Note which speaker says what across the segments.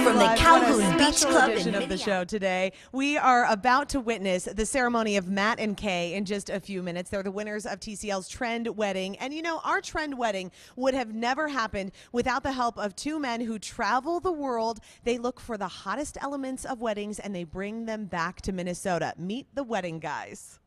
Speaker 1: from the Calhoun Beach Club
Speaker 2: edition of the show today. We are about to witness the ceremony of Matt and Kay in just a few minutes. They're the winners of TCL's Trend Wedding. And you know, our Trend Wedding would have never happened without the help of two men who travel the world. They look for the hottest elements of weddings and they bring them back to Minnesota. Meet the wedding guys.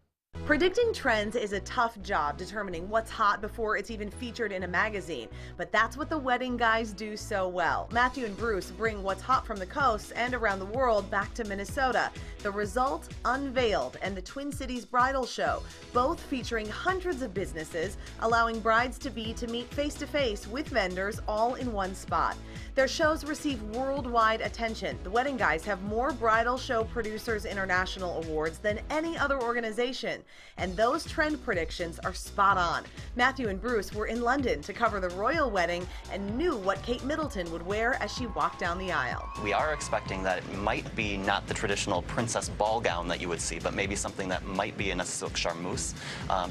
Speaker 2: Predicting trends is a tough job, determining what's hot before it's even featured in a magazine. But that's what the wedding guys do so well. Matthew and Bruce bring what's hot from the coast and around the world back to Minnesota. The result, Unveiled and the Twin Cities Bridal Show, both featuring hundreds of businesses, allowing brides to meet face-to-face with vendors all in one spot. Their shows receive worldwide attention. The wedding guys have more Bridal Show Producers International awards than any other organization. And those trend predictions are spot on. Matthew and Bruce were in London to cover the royal wedding and knew what Kate Middleton would wear as she walked down the aisle.
Speaker 3: We are expecting that it might be not the traditional princess ball gown that you would see, but maybe something that might be in a silk charmeuse,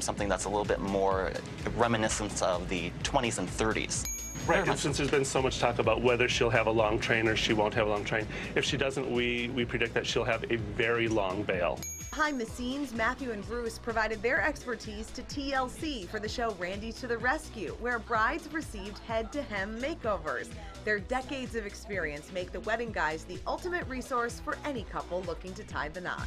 Speaker 3: something that's a little bit more reminiscent of the 20s and 30s.
Speaker 4: Right, and since there's been so much talk about whether she'll have a long train or she won't have a long train, if she doesn't, we predict that she'll have a very long veil.
Speaker 2: Behind the scenes, Matthew and Bruce provided their expertise to TLC for the show Randy to the Rescue, where brides received head-to-hem makeovers. Their decades of experience make the wedding guys the ultimate resource for any couple looking to tie the knot.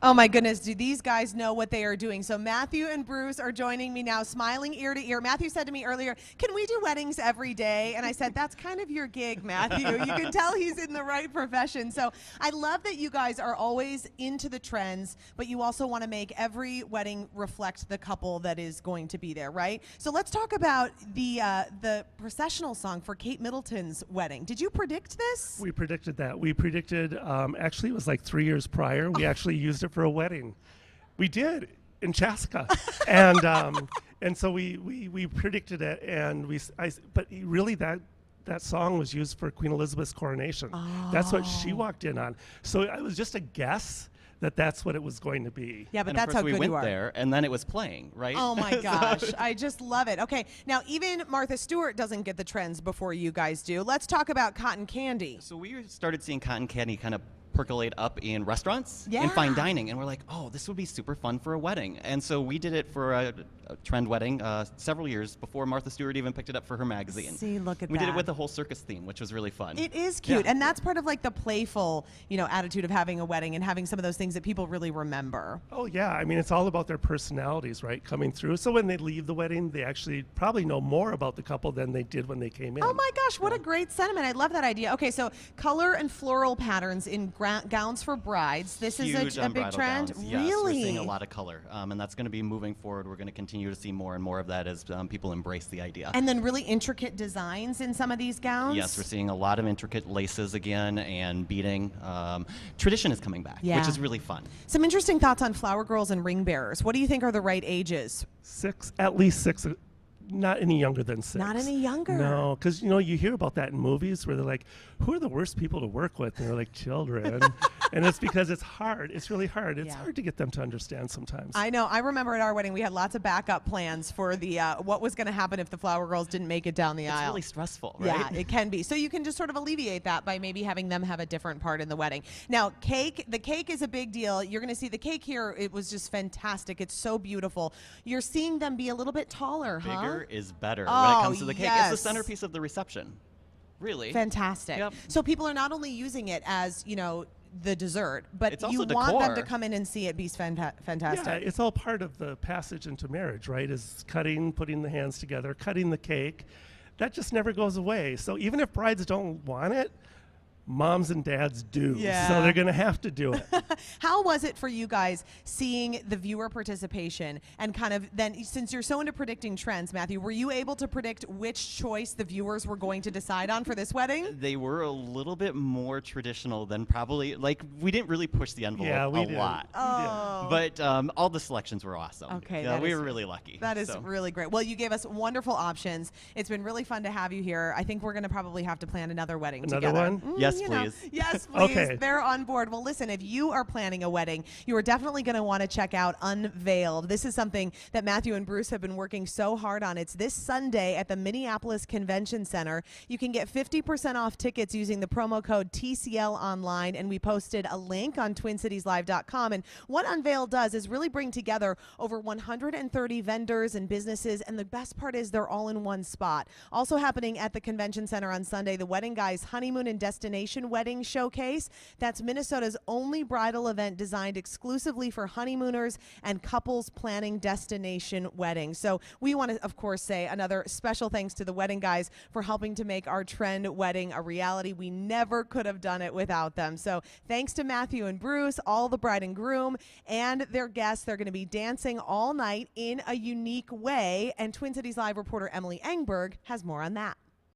Speaker 2: Oh my goodness, do these guys know what they are doing? So Matthew and Bruce are joining me now, smiling ear to ear. Matthew said to me earlier, can we do weddings every day? And I said, that's kind of your gig, Matthew. You can tell he's in the right profession. So I love that you guys are always into the trends, but you also want to make every wedding reflect the couple that is going to be there, right? So let's talk about the processional song for Kate Middleton's wedding. Did you predict this?
Speaker 4: We predicted that. We predicted, actually it was like 3 years prior, we actually used it for a wedding. We did in Chaska, and so we predicted it, and but really that song was used for Queen Elizabeth's coronation. Oh. That's what she walked in on. So it was just a guess that that's what it was going to be.
Speaker 2: Yeah, but
Speaker 3: and
Speaker 2: that's how good you are.
Speaker 3: We went there, and then it was playing, right?
Speaker 2: Oh my gosh, I just love it. Okay, now even Martha Stewart doesn't get the trends before you guys do. Let's talk about cotton candy.
Speaker 3: So we started seeing cotton candy kind of percolate up in restaurants and fine dining, and we're like, oh, this would be super fun for a wedding. And so we did it for a trend wedding several years before Martha Stewart even picked it up for her magazine.
Speaker 2: See, look at that.
Speaker 3: We did it with the whole circus theme, which was really fun.
Speaker 2: It is cute, and that's part of like the playful, attitude of having a wedding and having some of those things that people really remember.
Speaker 4: Oh yeah, I mean, it's all about their personalities, right, coming through. So when they leave the wedding, they actually probably know more about the couple than they did when they came in.
Speaker 2: Oh my gosh, what a great sentiment. I love that idea. Okay, so color and floral patterns in gowns for brides. This is a big trend.
Speaker 3: Gowns.
Speaker 2: Really?
Speaker 3: Yes, we're seeing a lot of color, and that's going to be moving forward. We're going to continue to see more and more of that as people embrace the idea.
Speaker 2: And then really intricate designs in some of these gowns?
Speaker 3: Yes, we're seeing a lot of intricate laces again and beading. Tradition is coming back, which is really fun.
Speaker 2: Some interesting thoughts on flower girls and ring bearers. What do you think are the right ages?
Speaker 4: 6, at least 6. Not any younger than 6.
Speaker 2: Not any younger?
Speaker 4: No, because, you hear about that in movies where they're like, who are the worst people to work with? And they're like, children. And it's because it's hard. It's really hard. It's hard to get them to understand sometimes.
Speaker 2: I know. I remember at our wedding, we had lots of backup plans for the what was going to happen if the flower girls didn't make it down the aisle.
Speaker 3: It's really stressful, right?
Speaker 2: Yeah, it can be. So you can just sort of alleviate that by maybe having them have a different part in the wedding. Now, the cake is a big deal. You're going to see the cake here. It was just fantastic. It's so beautiful. You're seeing them be a little bit taller, huh?
Speaker 3: Bigger is better
Speaker 2: when
Speaker 3: it comes to the cake. It's the centerpiece of the reception. Really.
Speaker 2: Fantastic.
Speaker 3: Yep.
Speaker 2: So people are not only using it as, the dessert, but
Speaker 3: it's
Speaker 2: you
Speaker 3: also
Speaker 2: want
Speaker 3: decor.
Speaker 2: them to come in and see it be fantastic.
Speaker 4: Yeah, it's all part of the passage into marriage, right? Is cutting, putting the hands together, cutting the cake. That just never goes away. So even if brides don't want it, moms and dads do.
Speaker 2: Yeah.
Speaker 4: So they're going to have to do it.
Speaker 2: How was it for you guys seeing the viewer participation and kind of then, since you're so into predicting trends, Matthew, were you able to predict which choice the viewers were going to decide on for this wedding?
Speaker 3: They were a little bit more traditional than probably, we didn't really push the envelope a lot.
Speaker 2: Oh.
Speaker 3: But all the selections were awesome.
Speaker 2: Okay.
Speaker 3: Yeah, we were really lucky.
Speaker 2: That is really great. Well, you gave us wonderful options. It's been really fun to have you here. I think we're going to probably have to plan another wedding together.
Speaker 4: Another one?
Speaker 3: Yes, Yes,
Speaker 2: you know.
Speaker 3: please.
Speaker 2: Yes, please.
Speaker 4: Okay.
Speaker 2: They're on board. Well, listen, if you are planning a wedding, you are definitely going to want to check out Unveiled. This is something that Matthew and Bruce have been working so hard on. It's this Sunday at the Minneapolis Convention Center. You can get 50% off tickets using the promo code TCL online, and we posted a link on TwinCitiesLive.com. And what Unveiled does is really bring together over 130 vendors and businesses, and the best part is they're all in one spot. Also happening at the Convention Center on Sunday, the Wedding Guys Honeymoon and Destination Wedding Showcase. That's Minnesota's only bridal event designed exclusively for honeymooners and couples planning destination weddings. So we want to, of course, say another special thanks to the Wedding Guys for helping to make our trend wedding a reality. We never could have done it without them. So thanks to Matthew and Bruce, all the bride and groom, and their guests. They're going to be dancing all night in a unique way. And Twin Cities Live reporter Emily Engberg has more on that.